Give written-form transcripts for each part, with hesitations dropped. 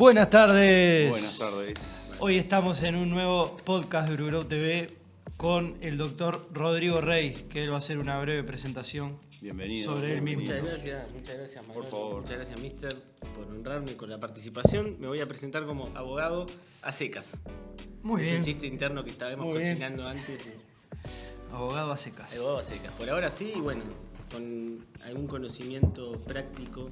Buenas tardes. Buenas tardes. Hoy estamos en un nuevo podcast de Urugrow TV con el doctor Rodrigo Rey, que él va a hacer una breve presentación. Bienvenido. Sobre él mismo. Muchas gracias, Manuel. Por favor. Muchas gracias, mister, por honrarme con la participación. Me voy a presentar como abogado a secas. Muy Es bien. un chiste interno que estábamos Muy bien. cocinando antes. Abogado a secas. Abogado a secas. Por ahora sí, y bueno, con algún conocimiento práctico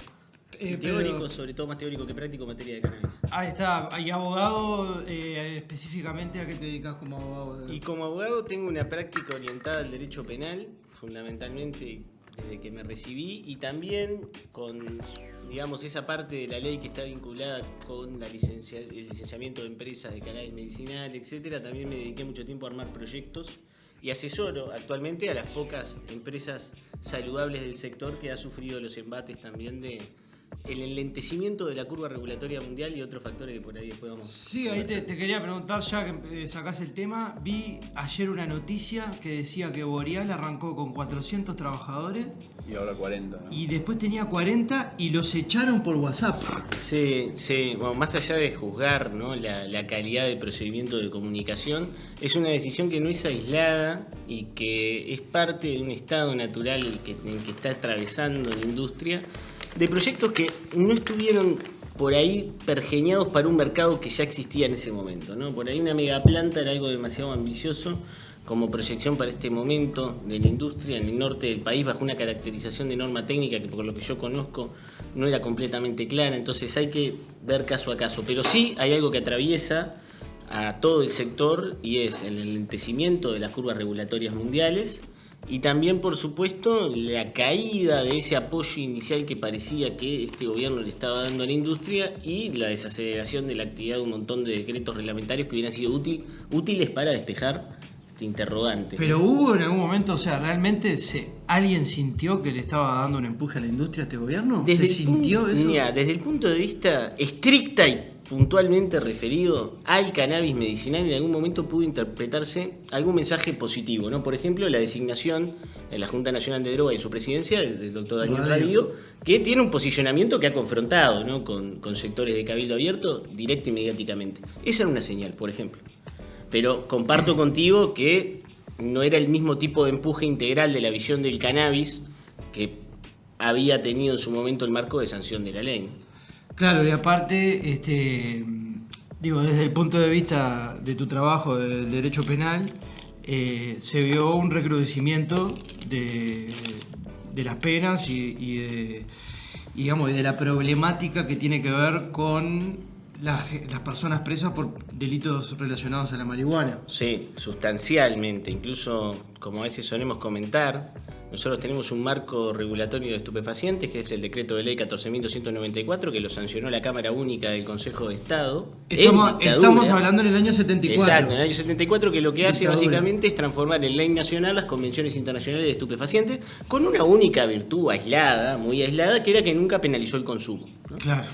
y teórico, pero- sobre todo más teórico que práctico en materia de cannabis. Ahí está. ¿Y abogado específicamente a qué te dedicas como abogado? Y como abogado tengo una práctica orientada al derecho penal, fundamentalmente desde que me recibí, y también con, digamos, esa parte de la ley que está vinculada con el licenciamiento de empresas de cannabis medicinal, etcétera. También me dediqué mucho tiempo a armar proyectos y asesoro actualmente a las pocas empresas saludables del sector que ha sufrido los embates también de el enlentecimiento de la curva regulatoria mundial y otros factores que por ahí después vamos Sí, ahí te quería preguntar, ya que sacás el tema. Vi ayer una noticia que decía que Boreal arrancó con 400 trabajadores Y ahora 40. ¿no? y después tenía 40 y los echaron por WhatsApp. Sí, sí. Bueno, más allá de juzgar, ¿no?, la calidad del procedimiento de comunicación, es una decisión que no es aislada y que es parte de un estado natural en el que está atravesando la industria, de proyectos que no estuvieron por ahí pergeñados para un mercado que ya existía en ese momento, ¿no? Por ahí una megaplanta era algo demasiado ambicioso como proyección para este momento de la industria en el norte del país, bajo una caracterización de norma técnica que por lo que yo conozco no era completamente clara. Entonces hay que ver caso a caso, pero sí hay algo que atraviesa a todo el sector y es el enlentecimiento de las curvas regulatorias mundiales y también, por supuesto, la caída de ese apoyo inicial que parecía que este gobierno le estaba dando a la industria y la desaceleración de la actividad de un montón de decretos reglamentarios que hubieran sido útiles para despejar este interrogante. Pero hubo en algún momento, o sea, ¿realmente alguien sintió que le estaba dando un empuje a la industria a este gobierno? ¿Se sintió eso? Mira, desde el punto de vista estricta y puntualmente referido al cannabis medicinal, en algún momento pudo interpretarse algún mensaje positivo, ¿no? Por ejemplo, la designación en la Junta Nacional de Drogas y su presidencia del doctor Daniel Radío, que tiene un posicionamiento que ha confrontado, ¿no?, con sectores de cabildo abierto directa y mediáticamente. Esa era una señal, por ejemplo. Pero comparto contigo que no era el mismo tipo de empuje integral de la visión del cannabis que había tenido en su momento el marco de sanción de la ley. Claro, y aparte, digo, desde el punto de vista de tu trabajo del derecho penal, se vio un recrudecimiento de las penas y de la problemática que tiene que ver con las personas presas por delitos relacionados a la marihuana. Sí, sustancialmente. Incluso, como a veces solemos comentar, nosotros tenemos un marco regulatorio de estupefacientes, que es el decreto de ley 14.294, que lo sancionó la Cámara Única del Consejo de Estado. Estamos hablando en el año 74. Exacto, en el año 74, que lo que hace Dictadura. básicamente es transformar en ley nacional las convenciones internacionales de estupefacientes con una única virtud aislada, muy aislada, que era que nunca penalizó el consumo, ¿no? Claro.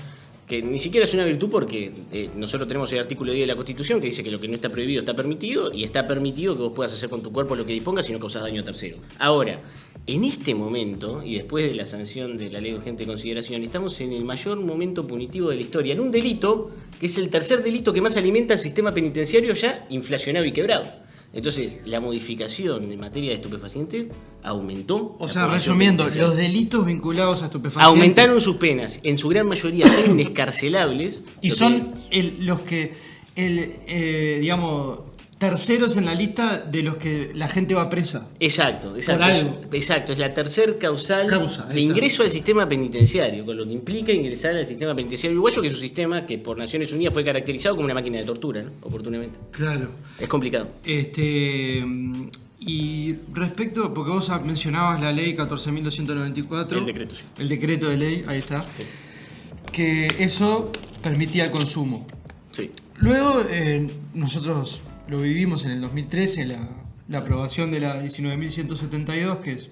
Que ni siquiera es una virtud porque nosotros tenemos el artículo 10 de la Constitución que dice que lo que no está prohibido está permitido, y está permitido que vos puedas hacer con tu cuerpo lo que dispongas si no causas daño a tercero. Ahora, en este momento, y después de la sanción de la ley de urgente consideración, estamos en el mayor momento punitivo de la historia, en un delito que es el tercer delito que más alimenta el sistema penitenciario ya inflacionado y quebrado. Entonces, la modificación en materia de estupefacientes aumentó. O la sea, población resumiendo, penitenciaria. los delitos vinculados a estupefacientes Aumentaron sus penas, en su gran mayoría son inescarcelables. y lo que- son los que, digamos, terceros en la lista de los que la gente va presa. Exacto. Por algo. Exacto, es la tercer causal Causa, ahí de está. ingreso al sistema penitenciario, con lo que implica ingresar al sistema penitenciario uruguayo, que es un sistema que por Naciones Unidas fue caracterizado como una máquina de tortura, ¿no? Oportunamente. Claro. Es complicado. Y respecto, porque vos mencionabas la ley 14.294. El decreto, sí. El decreto de ley, ahí está. Sí. Que eso permitía el consumo. Sí. Luego, nosotros lo vivimos en el 2013, la aprobación de la 19.172, que es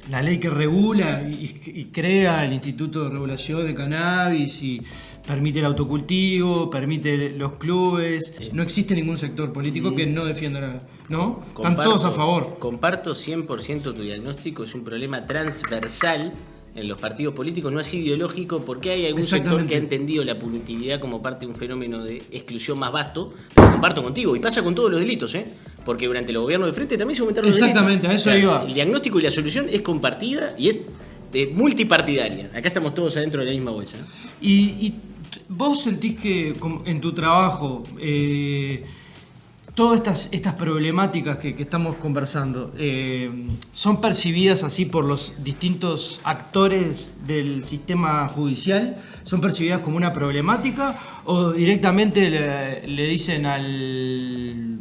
la ley que regula y crea el Instituto de Regulación de Cannabis y permite el autocultivo, permite los clubes. Sí. No existe ningún sector político que no defienda la... ¿No? Están todos a favor. Comparto 100% tu diagnóstico, es un problema transversal en los partidos políticos no ha sido ideológico porque hay algún sector que ha entendido la punitividad como parte de un fenómeno de exclusión más vasto, pero comparto contigo, y pasa con todos los delitos, porque durante los gobiernos de frente también se aumentaron los delitos. Exactamente, a eso iba. El diagnóstico y la solución es compartida y es multipartidaria. Acá estamos todos adentro de la misma bolsa. Y vos sentís que en tu trabajo todas estas problemáticas que estamos conversando son percibidas así por los distintos actores del sistema judicial, son percibidas como una problemática, o directamente le dicen al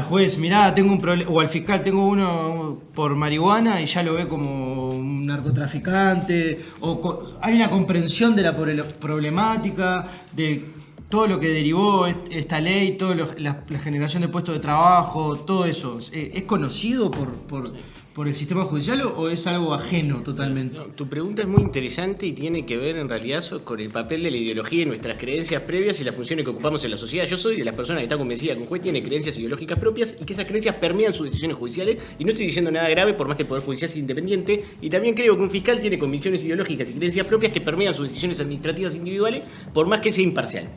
juez, mirá, tengo un problema, o al fiscal, tengo uno por marihuana, y ya lo ve como un narcotraficante, hay una comprensión de la problemática, de todo lo que derivó esta ley, la generación de puestos de trabajo, todo eso, ¿es conocido por el sistema judicial o es algo ajeno totalmente? No, tu pregunta es muy interesante y tiene que ver en realidad con el papel de la ideología y nuestras creencias previas y las funciones que ocupamos en la sociedad. Yo soy de las personas que está convencida que un juez tiene creencias ideológicas propias y que esas creencias permean sus decisiones judiciales, y no estoy diciendo nada grave por más que el Poder Judicial sea independiente, y también creo que un fiscal tiene convicciones ideológicas y creencias propias que permean sus decisiones administrativas individuales por más que sea imparcial.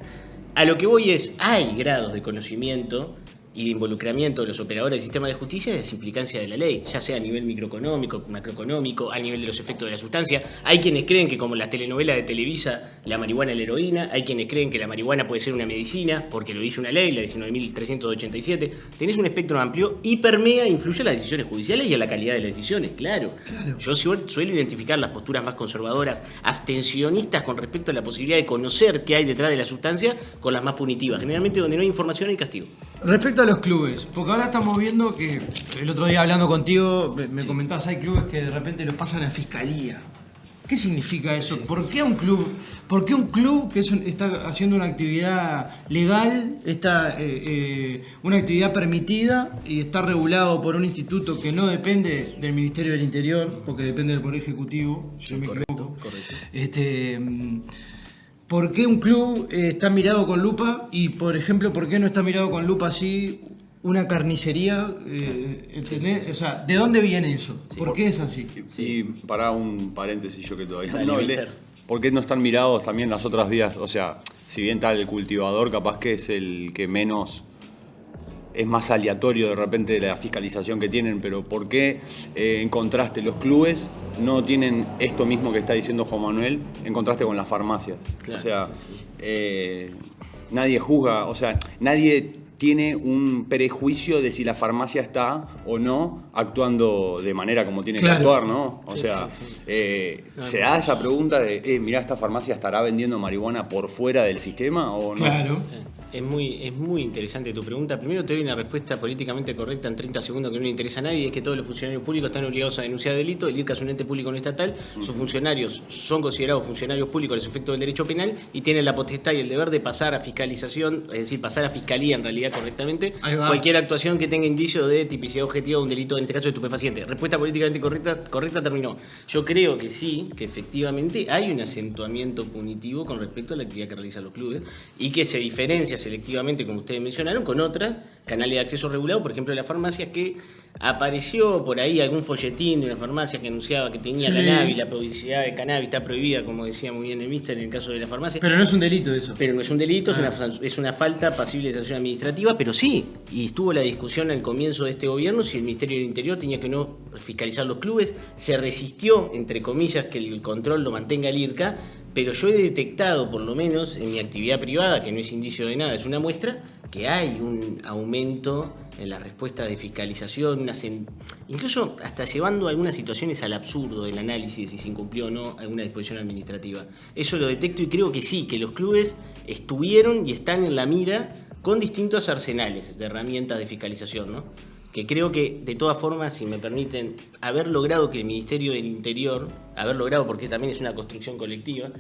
A lo que voy es, hay grados de conocimiento y de involucramiento de los operadores del sistema de justicia de las implicancias de la ley, ya sea a nivel microeconómico, macroeconómico, a nivel de los efectos de la sustancia. Hay quienes creen que, como las telenovelas de Televisa, la marihuana es la heroína. Hay quienes creen que la marihuana puede ser una medicina, porque lo dice una ley, la 19.387. Tenés un espectro amplio y permea, influye en las decisiones judiciales y en la calidad de las decisiones, claro. Yo suelo identificar las posturas más conservadoras, abstencionistas con respecto a la posibilidad de conocer qué hay detrás de la sustancia, con las más punitivas. Generalmente donde no hay información hay castigo. Respecto a los clubes, porque ahora estamos viendo que el otro día hablando contigo me comentabas, hay clubes que de repente los pasan a fiscalía. ¿Qué significa eso? Sí. ¿Por qué un club que está haciendo una actividad legal, una actividad permitida y está regulado por un instituto que no depende del Ministerio del Interior, porque depende del Poder Ejecutivo, si no me equivoco? Correcto. ¿Por qué un club está mirado con lupa y, por ejemplo, por qué no está mirado con lupa así una carnicería? ¿Entendés? O sea, ¿de dónde viene eso? Sí. ¿Por qué es así? Sí, para un paréntesis yo que todavía no hablé. ¿Por qué no están mirados también las otras vías? O sea, si bien tal el cultivador capaz que es el que menos... es más aleatorio de repente de la fiscalización que tienen, pero ¿por qué en contraste los clubes no tienen esto mismo que está diciendo Juan Manuel en contraste con las farmacias? Claro, o sea, sí. Nadie juzga, o sea, nadie tiene un prejuicio de si la farmacia está o no actuando de manera como tiene que actuar, ¿no? O sea, ¿se da esa pregunta de, mirá, esta farmacia estará vendiendo marihuana por fuera del sistema o no? Claro. Es muy interesante tu pregunta. Primero te doy una respuesta políticamente correcta en 30 segundos que no le interesa a nadie, y es que todos los funcionarios públicos están obligados a denunciar delito. El IRCA es un ente público no estatal, sus funcionarios son considerados funcionarios públicos a los efectos del derecho penal y tienen la potestad y el deber de pasar a fiscalización, es decir, pasar a fiscalía en realidad correctamente, cualquier actuación que tenga indicio de tipicidad objetiva de un delito, en este caso de estupefaciente. Respuesta políticamente correcta terminó. Yo creo que sí, que efectivamente hay un acentuamiento punitivo con respecto a la actividad que realizan los clubes y que se diferencia selectivamente, como ustedes mencionaron, con otras canales de acceso regulado, por ejemplo la farmacia, que apareció por ahí algún folletín de una farmacia que anunciaba que tenía cannabis, la publicidad de cannabis está prohibida, como decía muy bien el mister en el caso de la farmacia. Pero no es un delito eso. Pero no es un delito, es una falta pasible de sanción administrativa, pero sí, y estuvo la discusión al comienzo de este gobierno si el Ministerio del Interior tenía que no fiscalizar los clubes. Se resistió, entre comillas, que el control lo mantenga el IRCA, pero yo he detectado, por lo menos en mi actividad privada, que no es indicio de nada, es una muestra, que hay un aumento en la respuesta de fiscalización, incluso hasta llevando algunas situaciones al absurdo del análisis de si se incumplió o no alguna disposición administrativa. Eso lo detecto y creo que sí, que los clubes estuvieron y están en la mira con distintos arsenales de herramientas de fiscalización, ¿no? Que creo que, de todas formas, si me permiten, haber logrado que el Ministerio del Interior, porque también es una construcción colectiva,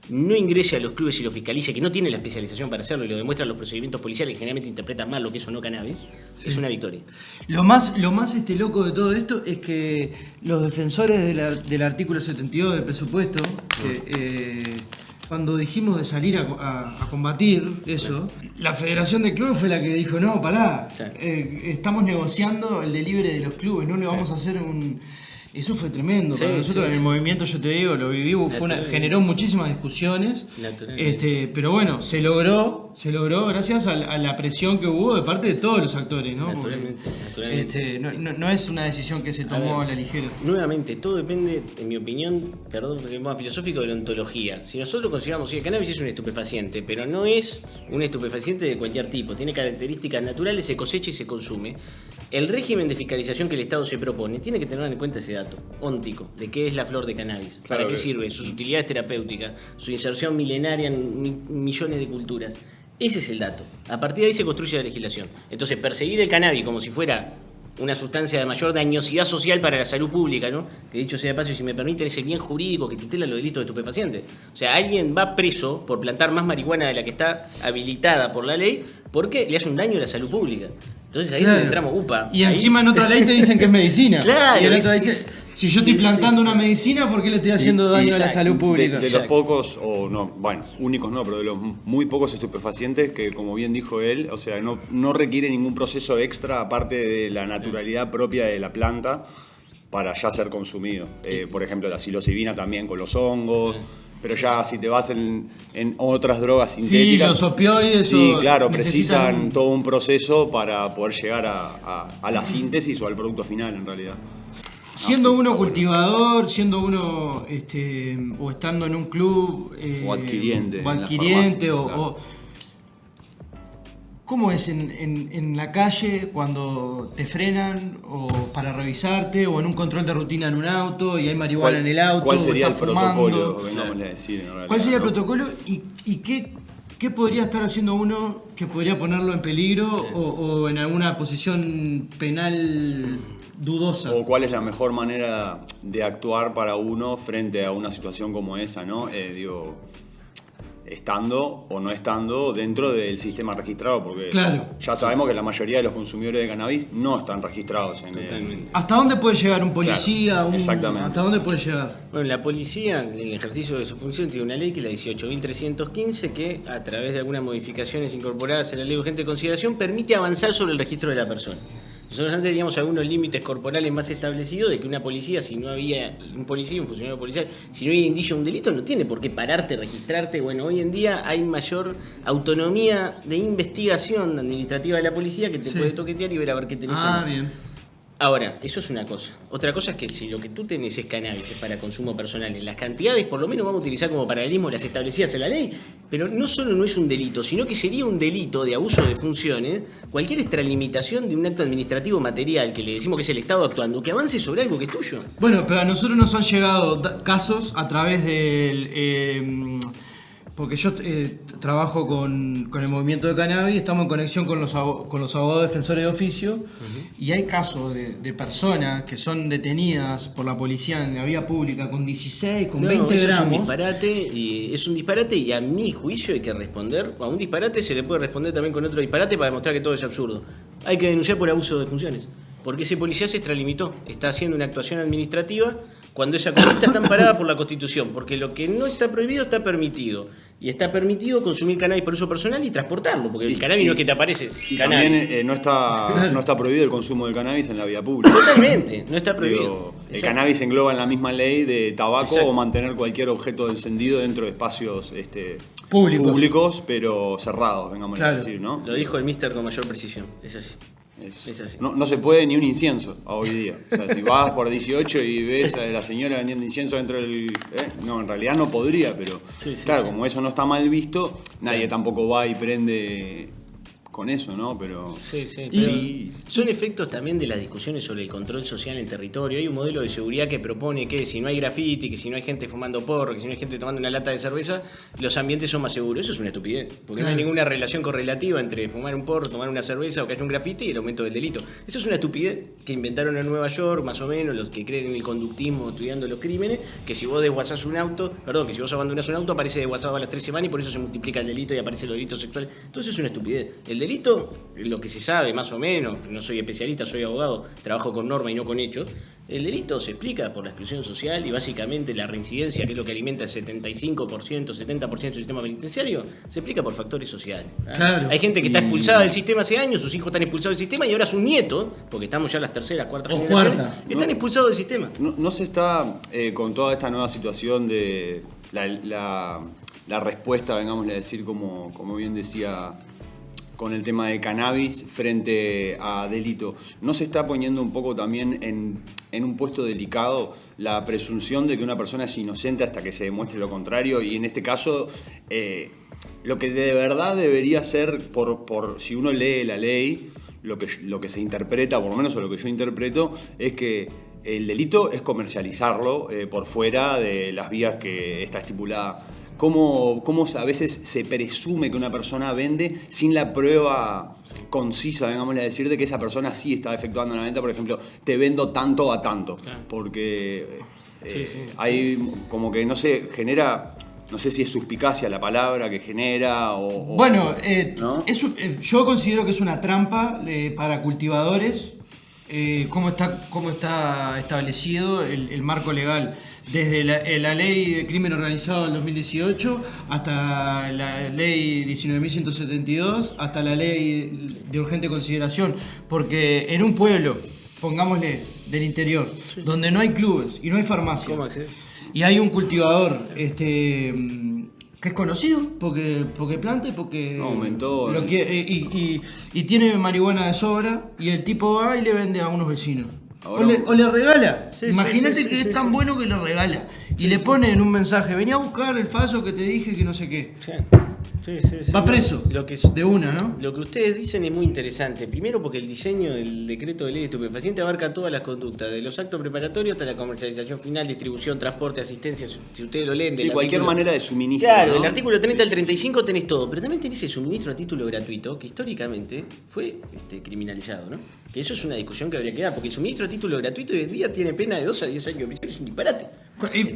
no ingrese a los clubes y los fiscalice, que no tiene la especialización para hacerlo y lo demuestran los procedimientos policiales que generalmente interpretan mal lo que es o no cannabis, es una victoria. Lo más loco de todo esto es que los defensores del artículo 72 del presupuesto, cuando dijimos de salir a combatir eso, la Federación de Clubes fue la que dijo, no, pará, estamos negociando el delivery de los clubes, no le vamos a hacer un... Eso fue tremendo. Para nosotros en el movimiento, yo te digo, lo viví, generó muchísimas discusiones. Pero bueno, se logró gracias a la presión que hubo de parte de todos los actores, ¿no? Naturalmente. No es una decisión que se tomó a la ligera. Nuevamente, todo depende, en mi opinión, perdón porque es más filosófico, de la ontología. Si nosotros consideramos que el cannabis es un estupefaciente, pero no es un estupefaciente de cualquier tipo, tiene características naturales, se cosecha y se consume. El régimen de fiscalización que el Estado se propone tiene que tener en cuenta ese dato óntico de qué es la flor de cannabis, para qué sirve, sus utilidades terapéuticas, su inserción milenaria en millones de culturas. Ese es el dato. A partir de ahí se construye la legislación. Entonces, perseguir el cannabis como si fuera una sustancia de mayor dañosidad social para la salud pública, ¿no? Que dicho sea de paso, y si me permiten, es el bien jurídico que tutela los delitos de estupefacientes. O sea, alguien va preso por plantar más marihuana de la que está habilitada por la ley porque le hace un daño a la salud pública. Entonces ahí entramos, Y encima en otra ley te dicen que es medicina. Claro. Y en otra dice, si yo estoy plantando una medicina, ¿por qué le estoy haciendo daño a la salud pública? De los pocos, únicos no, pero de los muy pocos estupefacientes que, como bien dijo él, o sea, no requiere ningún proceso extra aparte de la naturalidad propia de la planta para ya ser consumido. Por ejemplo, la psilocibina también con los hongos. Pero ya si te vas en otras drogas sintéticas... Sí, los opioides... Sí, claro, precisan todo un proceso para poder llegar a la síntesis o al producto final, en realidad. Siendo uno cultivador, siendo uno o estando en un club... o adquiriente. ¿Cómo es en la calle cuando te frenan o para revisarte o en un control de rutina en un auto y hay marihuana en el auto? ¿Cuál sería o el protocolo? Vengámosle a decir, en realidad, ¿cuál sería el protocolo y qué podría estar haciendo uno que podría ponerlo en peligro o en alguna posición penal dudosa? ¿O cuál es la mejor manera de actuar para uno frente a una situación como esa, ¿no? Estando o no estando dentro del sistema registrado, porque ya sabemos que la mayoría de los consumidores de cannabis no están registrados en el... ¿Hasta dónde puede llegar un policía? Claro, exactamente. ¿Hasta dónde puede llegar? Bueno, la policía, en el ejercicio de su función, tiene una ley que es la 18.315, que a través de algunas modificaciones incorporadas en la ley de urgente consideración permite avanzar sobre el registro de la persona. Nosotros antes teníamos algunos límites corporales más establecidos de que una policía, si no había un funcionario policial, si no había indicio de un delito, no tiene por qué pararte, registrarte. Bueno, hoy en día hay mayor autonomía de investigación administrativa de la policía que te puede toquetear y ver a ver qué tenés. Bien. Ahora, eso es una cosa. Otra cosa es que si lo que tú tenés es cannabis, que es para consumo personal, en las cantidades por lo menos vamos a utilizar como paralelismo las establecidas en la ley, pero no solo no es un delito, sino que sería un delito de abuso de funciones, cualquier extralimitación de un acto administrativo material, que le decimos que es el Estado actuando, que avance sobre algo que es tuyo. Bueno, pero a nosotros nos han llegado casos a través del... porque yo trabajo con el movimiento de cannabis, estamos en conexión con los abogados defensores de oficio, y hay casos de personas que son detenidas por la policía en la vía pública con 16, con 20 gramos. Es un disparate y a mi juicio hay que responder. A un disparate se le puede responder también con otro disparate para demostrar que todo es absurdo. Hay que denunciar por abuso de funciones, porque ese policía se extralimitó, está haciendo una actuación administrativa cuando esa conducta está amparada por la Constitución, porque lo que no está prohibido está permitido. Y está permitido consumir cannabis por uso personal y transportarlo, porque el cannabis no es que te aparece cannabis. También no está prohibido el consumo del cannabis en la vía pública. Totalmente, no está prohibido. El cannabis engloba en la misma ley de tabaco o mantener cualquier objeto encendido dentro de espacios públicos, pero cerrados, vengamos a decir, ¿no? Lo dijo el mister con mayor precisión, es así. Es así. No se puede ni un incienso hoy día. O sea, si vas por 18 y ves a la señora vendiendo incienso dentro del... No, en realidad no podría, pero como eso no está mal visto, nadie tampoco va y prende con eso, ¿no? Pero son efectos también de las discusiones sobre el control social en territorio. Hay un modelo de seguridad que propone que si no hay graffiti, que si no hay gente fumando porro, que si no hay gente tomando una lata de cerveza, los ambientes son más seguros. Eso es una estupidez, porque no hay ninguna relación correlativa entre fumar un porro, tomar una cerveza o que haya un graffiti y el aumento del delito. Eso es una estupidez que inventaron en Nueva York, más o menos, los que creen en el conductismo estudiando los crímenes, que si vos desguazás un auto, que si vos abandonás un auto aparece desguazado a las 3 semanas y por eso se multiplica el delito y aparecen los delitos sexuales. Entonces es una estupidez. El delito, lo que se sabe más o menos, no soy especialista, soy abogado, trabajo con norma y no con hechos, el delito se explica por la exclusión social y básicamente la reincidencia, que es lo que alimenta el 75%, 70% del sistema penitenciario, se explica por factores sociales. Claro. Hay gente que está expulsada del sistema hace años, sus hijos están expulsados del sistema y ahora su nieto, porque estamos ya en las terceras, cuartas generaciones, están expulsados del sistema. No se está con toda esta nueva situación de la respuesta, vengámosle a decir, como bien decía, con el tema del cannabis frente a delito. ¿No se está poniendo un poco también en un puesto delicado la presunción de que una persona es inocente hasta que se demuestre lo contrario? Y en este caso, lo que de verdad debería ser, si uno lee la ley, lo que se interpreta, por lo menos o lo que yo interpreto, es que el delito es comercializarlo por fuera de las vías que está estipulada. ¿Cómo a veces se presume que una persona vende sin la prueba concisa, vengámosle a decir, de que esa persona sí está efectuando la venta? Por ejemplo, te vendo tanto a tanto. Claro. Porque hay como que, no sé, genera... No sé si es suspicacia la palabra que genera o... Bueno, ¿no? Yo considero que es una trampa para cultivadores. Cómo está establecido el marco legal. Desde la ley de crimen organizado del 2018 hasta la ley 19.172, hasta la ley de urgente consideración. Porque en un pueblo, pongámosle, del interior, donde no hay clubes y no hay farmacias, ¿cómo acceder? Y hay un cultivador que es conocido porque planta y porque aumentó y tiene marihuana de sobra, y el tipo va y le vende a unos vecinos. Ahora, o le regala. Sí, Imagínate que es tan bueno que le regala. Y le pone en un mensaje: venía a buscar el faso que te dije que no sé qué. Va preso. De una, ¿no? Lo que ustedes dicen es muy interesante. Primero porque el diseño del decreto de ley de estupefaciente abarca todas las conductas, de los actos preparatorios hasta la comercialización final, distribución, transporte, asistencia. Si ustedes lo leen, cualquier manera de suministro. Claro, ¿no? del artículo 30 al 35 tenés todo, pero también tenés el suministro a título gratuito, que históricamente fue criminalizado, ¿no? Que eso es una discusión que habría que dar, porque el suministro a título gratuito hoy en día tiene pena de 2 a 10 años de prisión, es un disparate.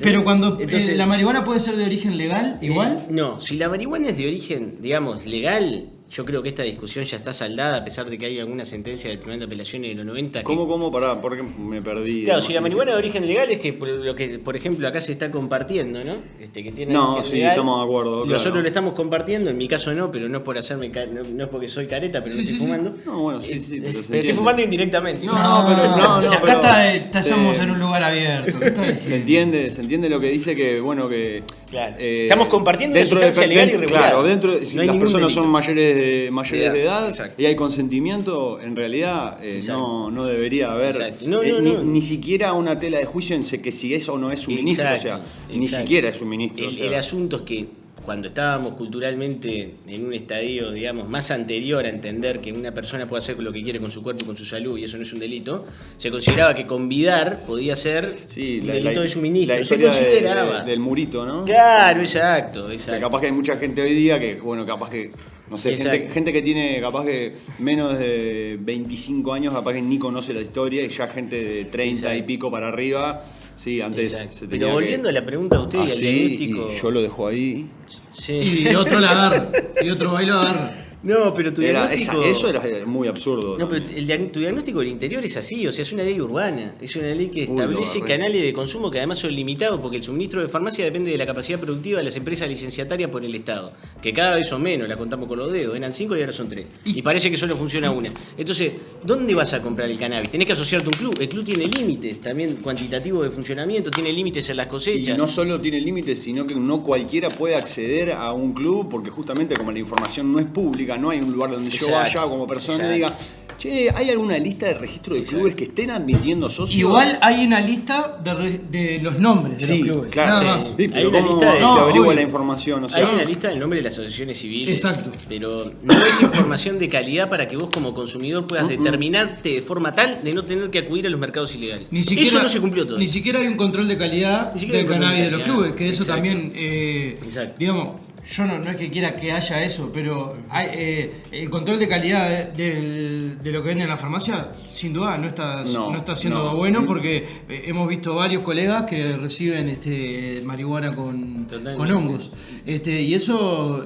Pero cuando la marihuana puede ser de origen legal, igual. No, si la marihuana es de origen, digamos, legal, yo creo que esta discusión ya está saldada, a pesar de que hay alguna sentencia de Tribunal de Apelaciones de los 90. ¿Cómo? Pará, porque me perdí. Claro, si la marihuana de origen legal es que lo que, por ejemplo, acá se está compartiendo, ¿no? Que tiene no, sí, legal, estamos de acuerdo. Nosotros lo estamos compartiendo, en mi caso no, pero no es por hacerme no es porque soy careta, pero no estoy fumando. No, bueno, sí, pero estoy fumando indirectamente. No, acá estamos en un lugar abierto. Se entiende lo que dice, que bueno, que claro. Estamos compartiendo una sustancia legal y regular. Claro, si las personas delito. Son mayores de edad exacto. Y hay consentimiento, en realidad no debería haber ni siquiera una tela de juicio en que si es o no es suministro, ni siquiera es suministro. El asunto es que cuando estábamos culturalmente en un estadio, digamos, más anterior a entender que una persona puede hacer lo que quiere con su cuerpo y con su salud, y eso no es un delito, se consideraba que convidar podía ser un delito de suministro. La historia del murito, ¿no? Claro, exacto. Que capaz que hay mucha gente hoy día que, bueno, capaz que, no sé, gente que tiene capaz que menos de 25 años, capaz que ni conoce la historia, y ya gente de 30 y pico para arriba. Sí, antes se tenía. Pero volviendo a la pregunta de usted y al diagnóstico. Y yo lo dejo ahí. Sí. Y otro la agarra. Y otro va y lo agarra. No, pero tu diagnóstico... Eso era muy absurdo. No, pero tu diagnóstico del interior es así, o sea, es una ley urbana, es una ley que establece canales de consumo que además son limitados, porque el suministro de farmacia depende de la capacidad productiva de las empresas licenciatarias por el Estado, que cada vez son menos, la contamos con los dedos, eran 5 y ahora son 3. Y parece que solo funciona una. Entonces, ¿dónde vas a comprar el cannabis? Tenés que asociarte a un club. El club tiene límites también cuantitativos de funcionamiento, tiene límites en las cosechas. Y no solo tiene límites, sino que no cualquiera puede acceder a un club, porque justamente como la información no es pública, no hay un lugar donde yo vaya como persona y diga: che, ¿hay alguna lista de registro de clubes que estén admitiendo socios? Igual hay una lista de los nombres de los clubes. Claro, sí. Pero ¿cómo se averigua la información? O sea, hay una lista del nombre de las asociaciones civiles. Exacto. Pero no es información de calidad para que vos como consumidor puedas determinarte de forma tal de no tener que acudir a los mercados ilegales. Eso no se cumplió todo. Ni siquiera hay un control de calidad del cannabis de los clubes, que eso también, digamos... Yo no es que quiera que haya eso, pero hay, el control de calidad de lo que venden en la farmacia, sin duda, no está siendo bueno, porque hemos visto varios colegas que reciben marihuana con hongos. Y eso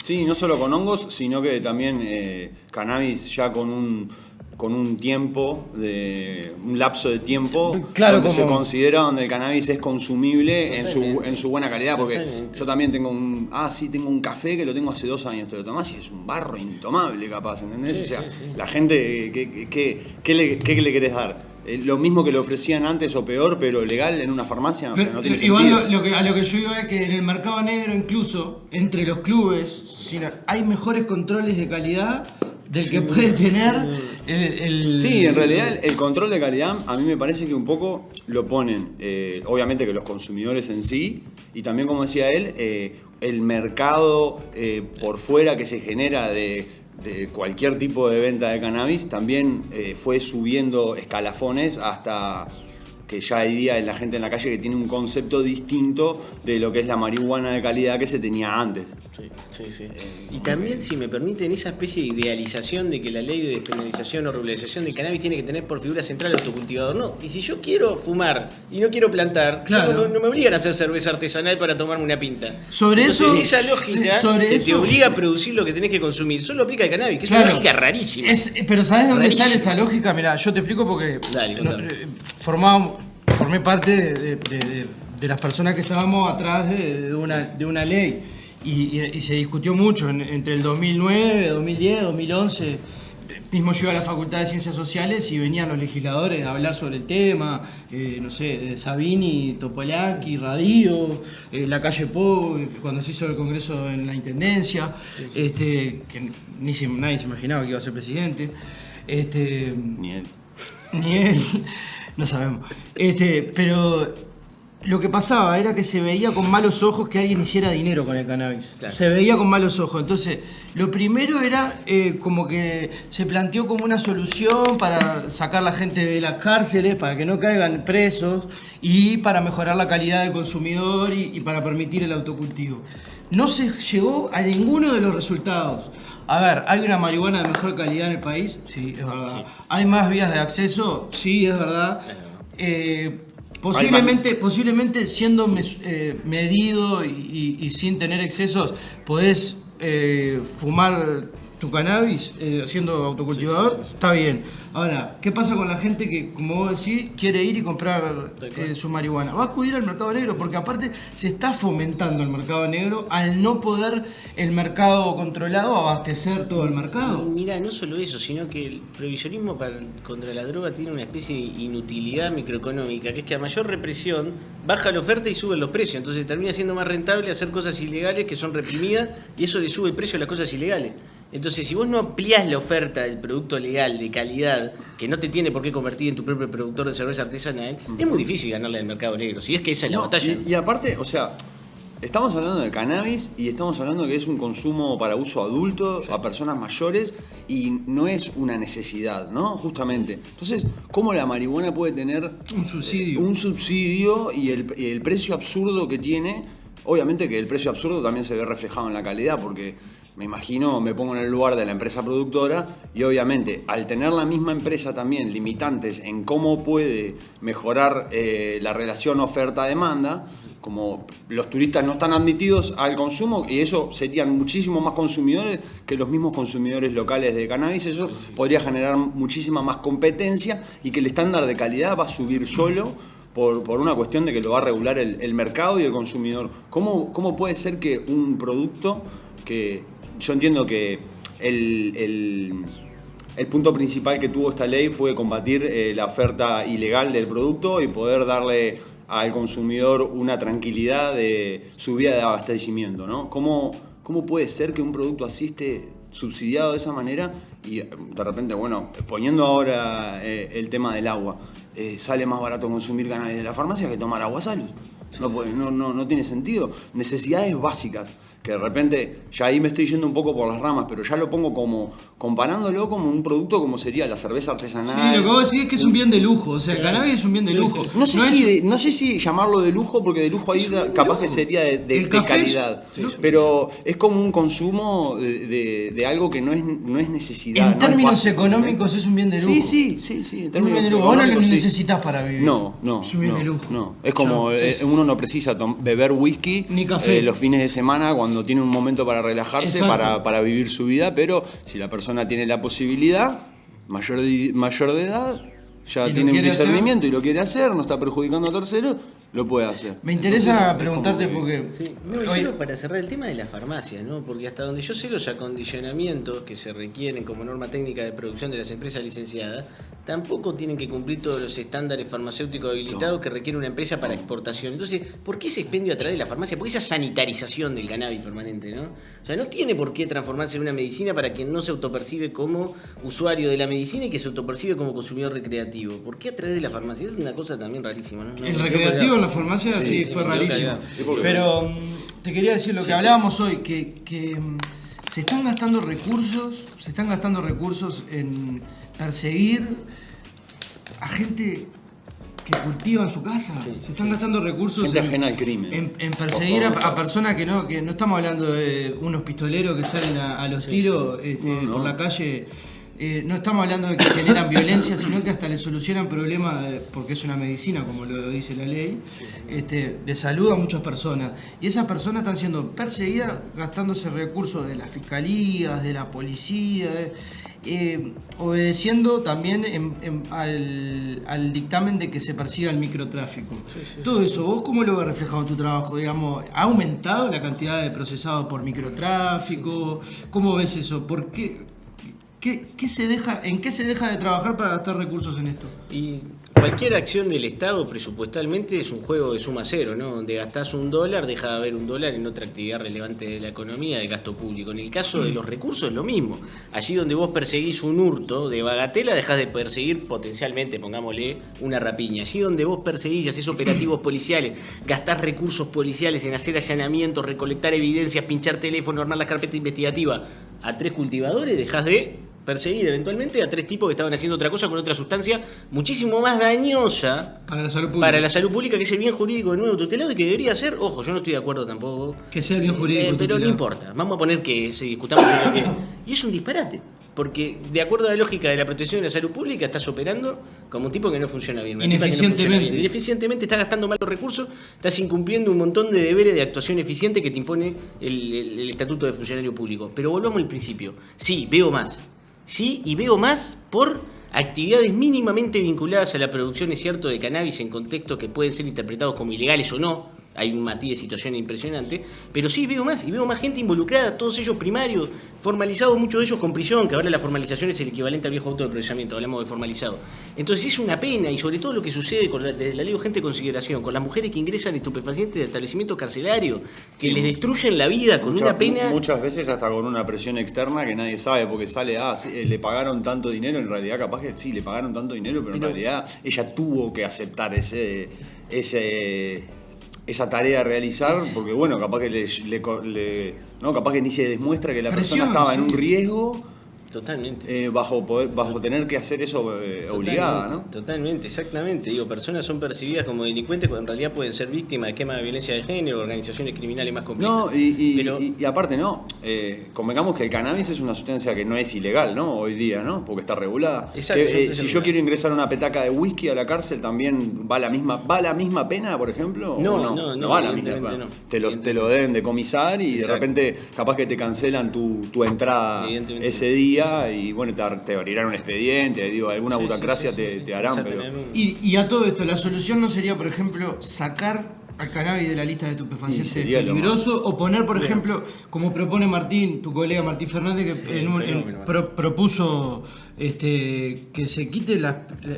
Sí, no solo con hongos, sino que también cannabis ya con un tiempo, un lapso de tiempo, claro, donde se como... considera donde el cannabis es consumible en su buena calidad. Porque yo también tengo tengo un café que lo tengo hace 2 años, te lo tomás y es un barro intomable capaz, ¿entendés? Sí, o sea, sí. la gente, ¿qué le querés dar? Lo mismo que le ofrecían antes o peor, pero legal en una farmacia, o sea, no tiene sentido. Igual a lo que yo digo es que en el mercado negro, incluso entre los clubes, hay mejores controles de calidad del que puede tener el... Sí, en realidad el control de calidad a mí me parece que un poco lo ponen, obviamente que los consumidores en sí, y también como decía él, el mercado por fuera que se genera de cualquier tipo de venta de cannabis también fue subiendo escalafones hasta que ya hay día en la gente en la calle que tiene un concepto distinto de lo que es la marihuana de calidad que se tenía antes. Sí. Y también, si me permiten, esa especie de idealización de que la ley de despenalización o regularización del cannabis tiene que tener por figura central el autocultivador. No, y si yo quiero fumar y no quiero plantar, claro, no me obligan a hacer cerveza artesanal para tomarme una pinta. Entonces, esa lógica te obliga a producir lo que tenés que consumir, solo aplica al cannabis, que es una lógica rarísima. Pero ¿sabés de dónde sale esa lógica? Mirá, yo te explico porque formé parte de las personas que estábamos atrás de una ley y se discutió mucho entre el 2009, 2010, 2011. Mismo yo iba a la Facultad de Ciencias Sociales y venían los legisladores a hablar sobre el tema, no sé, Sabini, Topolaki, Radio, la calle Po, cuando se hizo el congreso en la Intendencia, que nadie se imaginaba que iba a ser presidente. Ni él, no sabemos. Pero lo que pasaba era que se veía con malos ojos que alguien hiciera dinero con el cannabis. Claro. Se veía con malos ojos. Entonces, lo primero era como que se planteó como una solución para sacar a la gente de las cárceles, para que no caigan presos y para mejorar la calidad del consumidor y para permitir el autocultivo. No se llegó a ninguno de los resultados. A ver, ¿hay una marihuana de mejor calidad en el país? Sí, es verdad. Sí. ¿Hay más vías de acceso? Sí, es verdad. Posiblemente siendo medido y sin tener excesos, podés fumar tu cannabis siendo autocultivador, sí. Está bien. Ahora, ¿qué pasa con la gente que, como vos decís, quiere ir y comprar su marihuana? Va a acudir al mercado negro, porque aparte se está fomentando el mercado negro al no poder el mercado controlado abastecer todo el mercado. Mirá, no solo eso, sino que el prohibicionismo contra la droga tiene una especie de inutilidad microeconómica, que es que a mayor represión baja la oferta y suben los precios. Entonces termina siendo más rentable hacer cosas ilegales que son reprimidas y eso le sube el precio a las cosas ilegales. Entonces, si vos no ampliás la oferta del producto legal de calidad, que no te tiene por qué convertir en tu propio productor de cerveza artesanal, es muy difícil ganarle al mercado negro, si es que esa es la batalla. Y aparte, o sea, estamos hablando de cannabis y estamos hablando que es un consumo para uso adulto, a personas mayores, y no es una necesidad, ¿no? Justamente. Entonces, ¿cómo la marihuana puede tener un subsidio? Un subsidio y el precio absurdo que tiene? Obviamente que el precio absurdo también se ve reflejado en la calidad, porque me imagino, me pongo en el lugar de la empresa productora y obviamente al tener la misma empresa también limitantes en cómo puede mejorar la relación oferta-demanda, como los turistas no están admitidos al consumo y eso serían muchísimos más consumidores que los mismos consumidores locales de cannabis, eso podría generar muchísima más competencia y que el estándar de calidad va a subir solo por una cuestión de que lo va a regular el mercado y el consumidor. ¿Cómo puede ser que un producto que... Yo entiendo que el punto principal que tuvo esta ley fue combatir la oferta ilegal del producto y poder darle al consumidor una tranquilidad de su vía de abastecimiento, ¿no? ¿Cómo puede ser que un producto así esté subsidiado de esa manera y de repente, bueno, poniendo ahora el tema del agua, sale más barato consumir cannabis de la farmacia que tomar agua salud? No tiene sentido. Necesidades básicas, que de repente, ya ahí me estoy yendo un poco por las ramas, pero ya lo pongo comparándolo como un producto como sería la cerveza artesanal. Sí, lo que vos decís es que es un bien de lujo, o sea, el cannabis es un bien de lujo. No sé si llamarlo de lujo, porque de lujo ahí capaz que sería de calidad. Pero es como un consumo de algo que no es necesidad. En términos económicos es un bien de lujo. Sí. En términos de lujo. Ahora lo necesitas para vivir. No. Es un bien de lujo. No. Es como uno no precisa beber whisky ni café los fines de semana cuando cuando tiene un momento para relajarse, para vivir su vida, pero si la persona tiene la posibilidad, mayor de edad, ya tiene un discernimiento y lo quiere hacer, no está perjudicando a terceros, lo puede hacer. Me interesa preguntarte porque... Sí. No, y solo para cerrar el tema de la farmacia, ¿no? Porque hasta donde yo sé, los acondicionamientos que se requieren como norma técnica de producción de las empresas licenciadas tampoco tienen que cumplir todos los estándares farmacéuticos habilitados que requiere una empresa para exportación. Entonces, ¿por qué ese expendio a través de la farmacia? ¿Por qué esa sanitarización del cannabis permanente, no? O sea, no tiene por qué transformarse en una medicina para quien no se autopercibe como usuario de la medicina y que se autopercibe como consumidor recreativo. ¿Por qué a través de la farmacia? Es una cosa también rarísima, ¿no? El recreativo en la farmacia sí fue rarísimo. Pero te quería decir lo que hablábamos hoy, que se están gastando recursos en perseguir a gente que cultiva en su casa. Se están gastando recursos gente ajena al crimen. En perseguir a personas que no estamos hablando de unos pistoleros que salen a los tiros por la calle. No estamos hablando de que generan violencia, sino que hasta le solucionan problemas, porque es una medicina, como lo dice la ley, de salud a muchas personas. Y esas personas están siendo perseguidas gastándose recursos de las fiscalías, de la policía, obedeciendo también al dictamen de que se persiga el microtráfico. Todo eso, ¿vos cómo lo ves reflejado en tu trabajo? Digamos, ¿ha aumentado la cantidad de procesados por microtráfico? ¿Cómo ves eso? ¿Por qué? ¿En qué se deja de trabajar para gastar recursos en esto? Y cualquier acción del Estado presupuestalmente es un juego de suma cero, ¿no? Donde gastás $1, deja de haber $1 en otra actividad relevante de la economía, del gasto público. En el caso de los recursos es lo mismo. Allí donde vos perseguís un hurto de bagatela, dejás de perseguir potencialmente, pongámosle, una rapiña. Allí donde vos perseguís y hacés operativos policiales, gastás recursos policiales en hacer allanamientos, recolectar evidencias, pinchar teléfono, armar la carpeta investigativa a 3 cultivadores, dejás de perseguir eventualmente a 3 tipos que estaban haciendo otra cosa con otra sustancia muchísimo más dañosa para la salud pública, que es el bien jurídico de nuevo tutelado y que debería ser, ojo, yo no estoy de acuerdo tampoco que sea el bien jurídico pero tutelado. no importa, vamos a poner que se discutamos sobre qué. Y es un disparate, porque de acuerdo a la lógica de la protección de la salud pública estás operando como un tipo que no funciona bien, ineficientemente. Ineficientemente estás gastando mal los recursos, estás incumpliendo un montón de deberes de actuación eficiente que te impone el estatuto de funcionario público. Pero volvamos al principio. Sí, veo más. Sí, y veo más por actividades mínimamente vinculadas a la producción, es cierto, de cannabis en contextos que pueden ser interpretados como ilegales o no. Hay un matiz de situación impresionante, pero sí veo más, y veo más gente involucrada, todos ellos primarios, formalizados, muchos de ellos con prisión, que ahora la formalización es el equivalente al viejo auto de procesamiento, hablamos de formalizado. Entonces es una pena, y sobre todo lo que sucede con desde la ley urgente de consideración, con las mujeres que ingresan estupefacientes de establecimientos carcelarios, que les destruyen la vida con una pena... Muchas veces hasta con una presión externa que nadie sabe, porque sale, le pagaron tanto dinero, en realidad capaz que sí, le pagaron tanto dinero, pero en realidad ella tuvo que aceptar esa tarea a realizar, porque bueno, capaz que capaz que ni se demuestra que la persona estaba en un riesgo. Totalmente. Bajo tener que hacer eso obligada, ¿no? Totalmente, exactamente. Digo, personas son percibidas como delincuentes cuando en realidad pueden ser víctimas de esquemas de violencia de género, organizaciones criminales más complejas. No, y aparte convengamos que el cannabis es una sustancia que no es ilegal, ¿no? Hoy día, ¿no? Porque está regulada. Exacto. Si yo quiero ingresar una petaca de whisky a la cárcel, ¿también va la misma pena, por ejemplo? No va la misma pena. Te lo deben decomisar y de repente capaz que te cancelan tu entrada ese día. Y bueno, te abrirán un expediente, alguna burocracia te harán. Pero... Y a todo esto, la solución no sería, por ejemplo, sacar al cannabis de la lista de estupefacientes peligroso, o poner, por ejemplo, como propone Martín, tu colega Martín Fernández, que propuso que se quite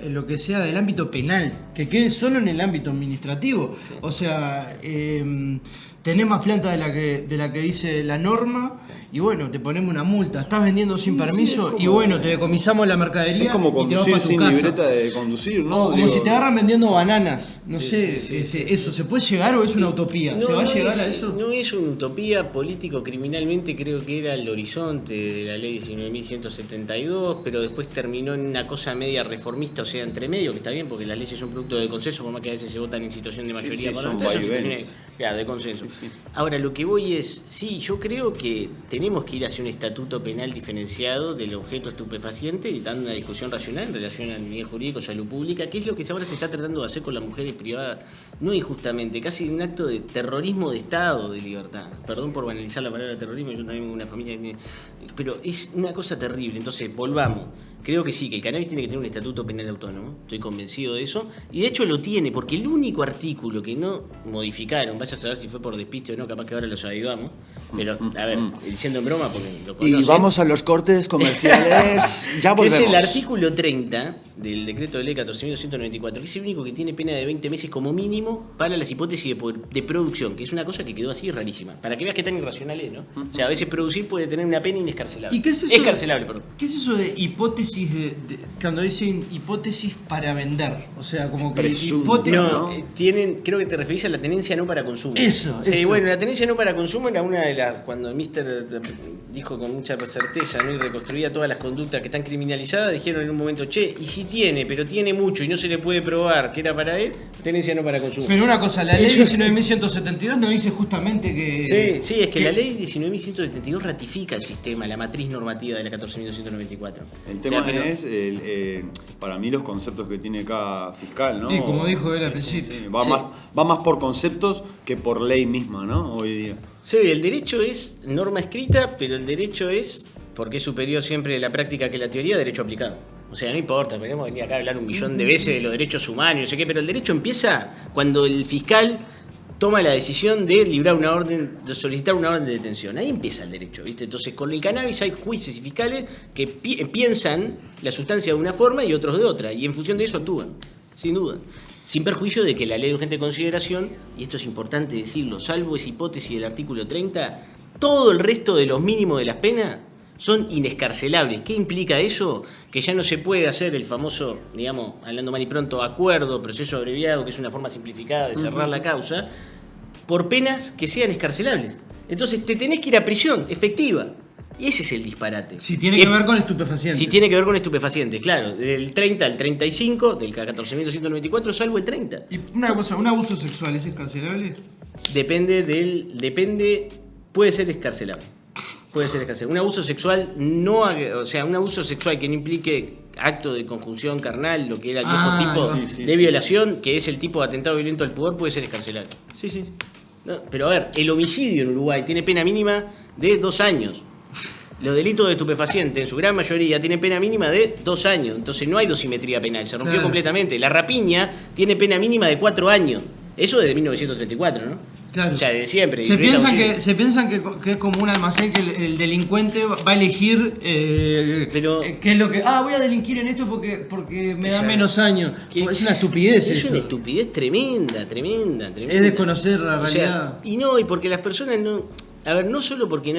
lo que sea del ámbito penal, que quede solo en el ámbito administrativo. Sí. O sea, tenés más planta de la que dice la norma, y bueno, te ponemos una multa. Estás vendiendo sin permiso, y bueno, te decomisamos la mercadería. Es como conducir y te vas sin casa. Libreta de conducir, ¿no? O como si te agarran vendiendo bananas. No sé, eso, ¿se puede llegar o es una utopía? ¿Se va a llegar a eso? No es una utopía, político-criminalmente creo que era el horizonte de la ley 19.172, pero después terminó en una cosa media reformista, o sea, entre medio, que está bien porque las leyes son producto producto de consenso, por más que a veces se votan en situación de mayoría parlamentaria, son situaciones, claro, de consenso. Ahora, lo que voy es, yo creo que tenemos que ir hacia un estatuto penal diferenciado del objeto estupefaciente y dando una discusión racional en relación al nivel jurídico, salud pública, que es lo que ahora se está tratando de hacer con las mujeres privadas, no injustamente, casi un acto de terrorismo de Estado de libertad. Perdón por banalizar la palabra terrorismo, yo también vengo de una familia que tiene, pero es una cosa terrible. Entonces, volvamos. Creo que sí, que el cannabis tiene que tener un estatuto penal autónomo, estoy convencido de eso, y de hecho lo tiene, porque el único artículo que no modificaron, vaya a saber si fue por despiste o no, capaz que ahora los avivamos, pero a ver, diciendo en broma, porque lo conocen. Y vamos a los cortes comerciales, ya volvemos. Es el artículo 30 del decreto de ley 14.294, que es el único que tiene pena de 20 meses como mínimo para las hipótesis de producción, que es una cosa que quedó así rarísima, para que veas qué tan irracional es, ¿no? O sea, a veces producir puede tener una pena inescarcelable. ¿Y qué es eso? Escarcelable, perdón. ¿Qué es eso de hipótesis cuando dicen hipótesis para vender? O sea, como que hipótesis... No, creo que te referís a la tenencia no para consumo. Eso. Bueno, la tenencia no para consumo era una de las... Cuando Mister dijo con mucha certeza, ¿no? Y reconstruía todas las conductas que están criminalizadas, dijeron en un momento, y si tiene, pero tiene mucho y no se le puede probar que era para él, tenencia no para consumo. Pero una cosa, la ley 19.172 no dice justamente que... Sí, es que la ley 19.172 ratifica el sistema, la matriz normativa de la 14.294. El tema es, para mí, los conceptos que tiene cada fiscal, ¿no? Sí, como dijo él al principio. Sí. Va más por conceptos que por ley misma, ¿no? Hoy día. Sí, el derecho es norma escrita, pero el derecho es, porque es superior siempre la práctica que la teoría, derecho aplicado. O sea, no importa, podemos venir acá a hablar 1.000.000 de veces de los derechos humanos, no sé qué, pero el derecho empieza cuando el fiscal toma la decisión de librar una orden, de solicitar una orden de detención. Ahí empieza el derecho, ¿viste? Entonces, con el cannabis hay jueces y fiscales que piensan la sustancia de una forma y otros de otra, y en función de eso actúan, sin duda. Sin perjuicio de que la ley de urgente consideración, y esto es importante decirlo, salvo esa hipótesis del artículo 30, todo el resto de los mínimos de las penas son inescarcelables. ¿Qué implica eso? Que ya no se puede hacer el famoso, digamos, hablando mal y pronto, acuerdo, proceso abreviado, que es una forma simplificada de cerrar la causa, por penas que sean escarcelables. Entonces te tenés que ir a prisión efectiva. Y ese es el disparate. Si tiene que ver con estupefacientes. Si tiene que ver con estupefacientes, claro. Del 30 al 35, del 14.294, salvo el 30. Y una cosa, ¿un abuso sexual es escarcelable? Puede ser escarcelable. Puede ser escarcelable. Un abuso sexual un abuso sexual que no implique acto de conjunción carnal, lo que era el viejo tipo de violación, que es el tipo de atentado violento al pudor, puede ser escarcelable. Sí. No, pero a ver, el homicidio en Uruguay tiene pena mínima de 2 años. Los delitos de estupefaciente, en su gran mayoría, tienen pena mínima de 2 años. Entonces no hay dosimetría penal, se rompió completamente. La rapiña tiene pena mínima de 4 años. Eso desde 1934, ¿no? Claro. O sea, desde siempre. Se piensan que es como un almacén que el delincuente va a elegir qué es lo que... voy a delinquir en esto porque me da menos años. Es una estupidez eso. Es una estupidez tremenda. Es desconocer la realidad. Y porque las personas no... A ver, no solo porque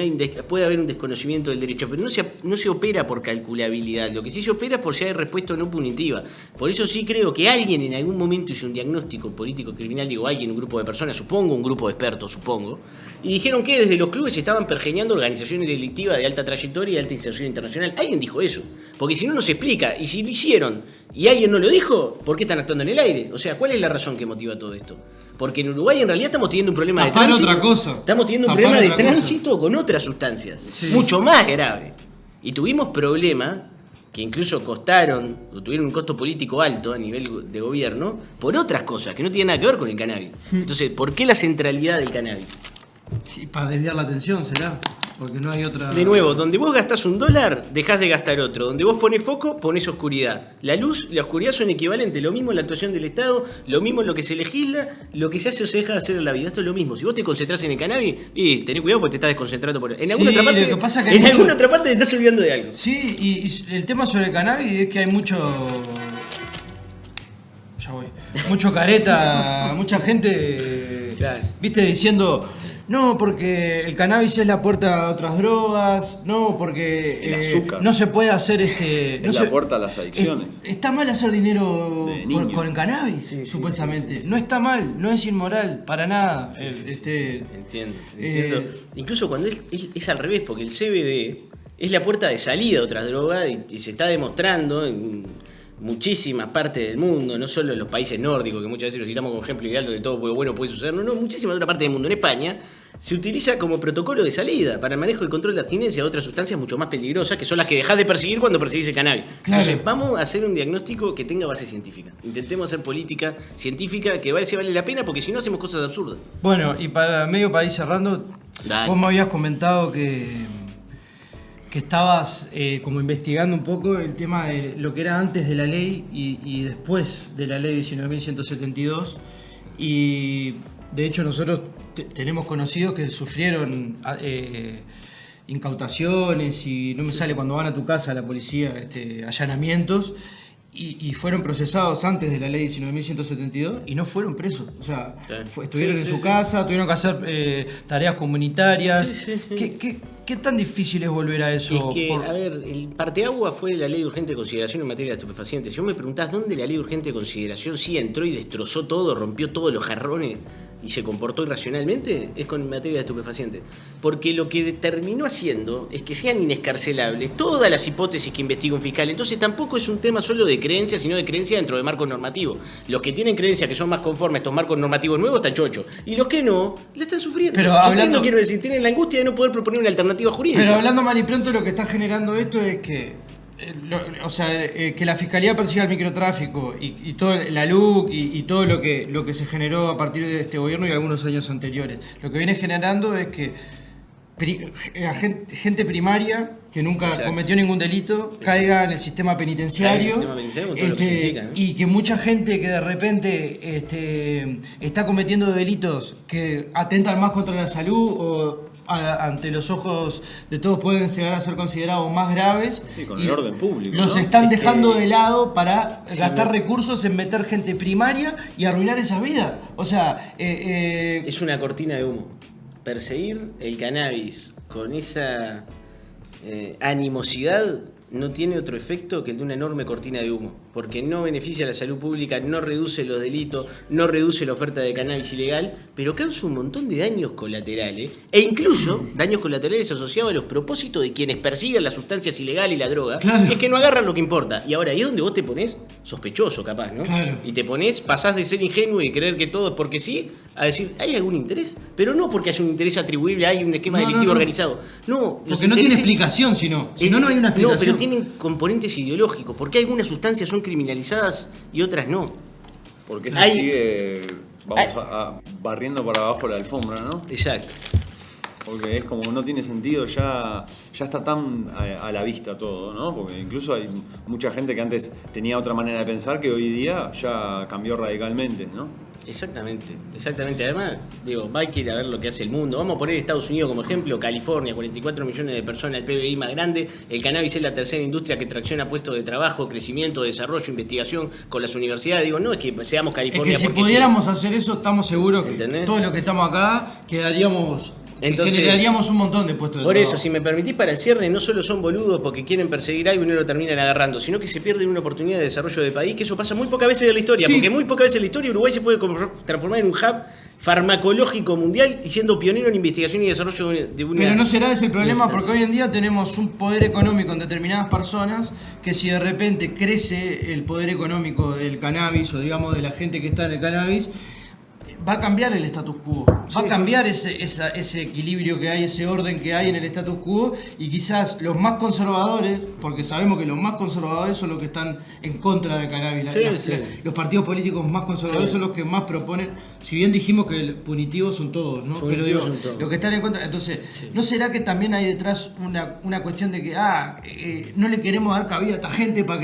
puede haber un desconocimiento del derecho, pero no se opera por calculabilidad. Lo que sí se opera es por si hay respuesta no punitiva. Por eso sí creo que alguien en algún momento hizo un diagnóstico político criminal, un grupo de personas, supongo, un grupo de expertos, y dijeron que desde los clubes se estaban pergeñando organizaciones delictivas de alta trayectoria y alta inserción internacional. Alguien dijo eso, porque si no se explica. Y si lo hicieron y alguien no lo dijo, ¿por qué están actuando en el aire? O sea, ¿cuál es la razón que motiva todo esto? Porque en Uruguay en realidad estamos teniendo un problema de tránsito. Otra cosa. Estamos teniendo un problema de tránsito con otras sustancias, mucho más grave. Y tuvimos problemas que incluso tuvieron un costo político alto a nivel de gobierno, por otras cosas que no tienen nada que ver con el cannabis. Entonces, ¿por qué la centralidad del cannabis? Y para desviar la atención, ¿será? Porque no hay otra... De nuevo, donde vos gastás $1, dejás de gastar otro. Donde vos ponés foco, ponés oscuridad. La luz y la oscuridad son equivalentes. Lo mismo en la actuación del Estado, lo mismo en lo que se legisla, lo que se hace o se deja de hacer en la vida. Esto es lo mismo. Si vos te concentrás en el cannabis, tenés cuidado porque te estás desconcentrando por... En alguna otra parte te estás olvidando de algo. Sí, y el tema sobre el cannabis es que hay mucho... Mucho careta, mucha gente... Claro. ¿Viste? Diciendo... No, porque el cannabis es la puerta a otras drogas. No, porque el azúcar. No se puede hacer la puerta a las adicciones. Está mal hacer dinero con el cannabis, supuestamente. Sí. No está mal, no es inmoral, para nada. Entiendo. Incluso cuando es al revés, porque el CBD es la puerta de salida a otras drogas y se está demostrando muchísimas partes del mundo, no solo en los países nórdicos, que muchas veces los citamos como ejemplo ideal donde todo bueno puede suceder, no, muchísimas otras partes del mundo. En España se utiliza como protocolo de salida para el manejo y control de abstinencia de otras sustancias mucho más peligrosas, que son las que dejás de perseguir cuando perseguís el cannabis. Claro. Entonces, vamos a hacer un diagnóstico que tenga base científica. Intentemos hacer política científica que vale la pena, porque si no hacemos cosas absurdas. Bueno, y para ir cerrando, Dale. Vos me habías comentado que estabas como investigando un poco el tema de lo que era antes de la ley y después de la ley 19.172, y de hecho nosotros tenemos conocidos que sufrieron incautaciones y no me sale cuando van a tu casa la policía, allanamientos, y fueron procesados antes de la ley 19.172 y no fueron presos. O sea, estuvieron en su casa, tuvieron que hacer tareas comunitarias. ¿Qué tan difícil es volver a eso? Es que, a ver, el parteagua fue la ley de urgente consideración en materia de estupefacientes. Si vos me preguntás dónde la ley de urgente consideración sí entró y destrozó todo, rompió todos los jarrones y se comportó irracionalmente, es con materia de estupefacientes. Porque lo que terminó haciendo es que sean inescarcelables todas las hipótesis que investiga un fiscal. Entonces tampoco es un tema solo de creencia, sino de creencia dentro de marcos normativos. Los que tienen creencia que son más conformes a estos marcos normativos nuevos están chochos. Y los que no, la están sufriendo. Pero sufriendo, quiero decir, tienen la angustia de no poder proponer una alternativa jurídica. Pero hablando mal y pronto, lo que está generando esto es que que la Fiscalía persiga el microtráfico y toda la LUC y todo lo que se generó a partir de este gobierno y algunos años anteriores. Lo que viene generando es que gente primaria que nunca cometió ningún delito caiga en el sistema penitenciario, y que mucha gente que de repente está cometiendo delitos que atentan más contra la salud o ante los ojos de todos pueden llegar a ser considerados más graves, con el orden público, los están dejando de lado para gastar recursos en meter gente primaria y arruinar esa vida. O sea, es una cortina de humo. Perseguir el cannabis con esa animosidad no tiene otro efecto que el de una enorme cortina de humo, porque no beneficia a la salud pública, no reduce los delitos, no reduce la oferta de cannabis ilegal, pero causa un montón de daños colaterales, e incluso daños colaterales asociados a los propósitos de quienes persiguen las sustancias ilegales y la droga, claro. Es que no agarran lo que importa. Y ahora, ahí es donde vos te ponés sospechoso, capaz, ¿no? Claro. Y te pasás de ser ingenuo y creer que todo es porque sí, a decir, ¿hay algún interés? Pero no porque haya un interés atribuible, hay un esquema delictivo organizado. No, porque no tiene explicación, si no hay una explicación. No, pero tienen componentes ideológicos. ¿Por qué algunas sustancias son criminalizadas y otras no? Porque se sigue, barriendo para abajo la alfombra, ¿no? Exacto. Porque es como, no tiene sentido, ya está tan a la vista todo, ¿no? Porque incluso hay mucha gente que antes tenía otra manera de pensar que hoy día ya cambió radicalmente, ¿no? Exactamente. Además, hay que ir a ver lo que hace el mundo. Vamos a poner Estados Unidos como ejemplo, California, 44 millones de personas, el PBI más grande. El cannabis es la tercera industria que tracciona puestos de trabajo, crecimiento, desarrollo, investigación con las universidades. No es que seamos California. Es que si pudiéramos hacer eso, estamos seguros que todos los que estamos acá quedaríamos... Entonces, generaríamos un montón de puestos de por trabajo. Eso, si me permitís, para el cierre, no solo son boludos porque quieren perseguir algo y no lo terminan agarrando, sino que se pierden una oportunidad de desarrollo de país, que eso pasa muy pocas veces en la historia, porque muy pocas veces en la historia Uruguay se puede transformar en un hub farmacológico mundial y siendo pionero en investigación y desarrollo de una... Pero no será ese el problema, porque hoy en día tenemos un poder económico en determinadas personas que si de repente crece el poder económico del cannabis o digamos de la gente que está en el cannabis, va a cambiar el status quo, va a cambiar ese equilibrio que hay, ese orden que hay en el status quo, y quizás los más conservadores, porque sabemos que los más conservadores son los que están en contra del cannabis, los partidos políticos más conservadores son los que más proponen, si bien dijimos que punitivos son todos, ¿no? Pero digo, los que están en contra, entonces, ¿no será que también hay detrás una cuestión de que no le queremos dar cabida a esta gente para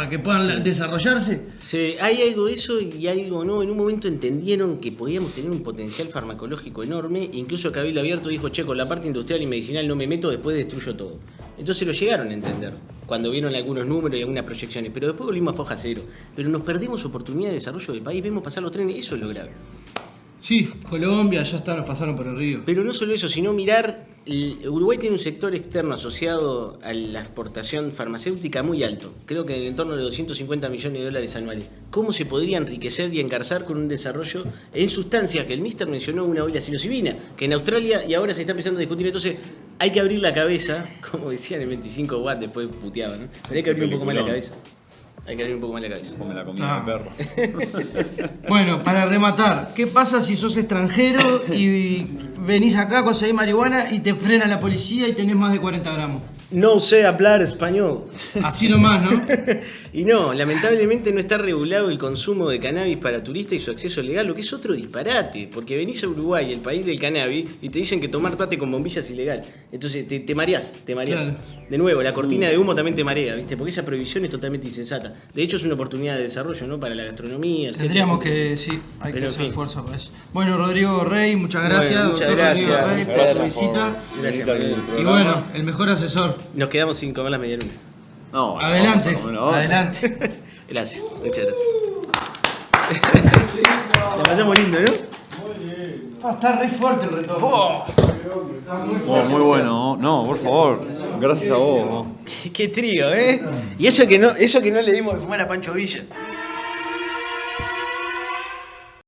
que puedan desarrollarse? Sí, hay algo de eso y algo no. En un momento entendieron que podíamos tener un potencial farmacológico enorme, incluso Cabildo Abierto dijo, che, con la parte industrial y medicinal no me meto, después destruyo todo. Entonces lo llegaron a entender, cuando vieron algunos números y algunas proyecciones, pero después volvimos a foja cero. Pero nos perdimos oportunidad de desarrollo del país, vemos pasar los trenes, eso es lo grave. Sí, Colombia, ya está, nos pasaron por el río. Pero no solo eso, sino mirar, Uruguay tiene un sector externo asociado a la exportación farmacéutica muy alto, creo que en el torno de 250 millones de dólares anuales. ¿Cómo se podría enriquecer y engarzar con un desarrollo en sustancias que el Mister mencionó, una hoy la psilocibina, que en Australia y ahora se está empezando a discutir? Entonces hay que abrir la cabeza, como decían en 25 watts, después puteaban, ¿no? Pero hay que abrir un poco más la cabeza. Hay que abrir un poco más la cabeza. Come la comida de perro. Bueno, para rematar, ¿qué pasa si sos extranjero y venís acá, conseguís marihuana y te frena la policía y tenés más de 40 gramos? No sé hablar español. Así nomás, ¿no? Y no, lamentablemente no está regulado el consumo de cannabis para turistas y su acceso legal, lo que es otro disparate, porque venís a Uruguay, el país del cannabis, y te dicen que tomar mate con bombillas es ilegal. Entonces te mareás. Claro. De nuevo, la cortina de humo también te marea, ¿viste? Porque esa prohibición es totalmente insensata. De hecho, es una oportunidad de desarrollo, ¿no? Para la gastronomía. Tendríamos que, sí, hay que hacer fuerza para eso. Bueno, Rodrigo Rey, muchas gracias. Bueno, muchas gracias. Rodrigo Rey, por tu visita. Gracias. Y bueno, el mejor asor. Nos quedamos sin comer las medialunas. No, adelante, vamos. Adelante. Gracias, muchas gracias. La pasamos lindo, ¿no? Está re fuerte el retorno. Muy bueno. No, por favor. Gracias a vos. Qué trío, ¿eh? Y eso que no le dimos de fumar a Pancho Villa.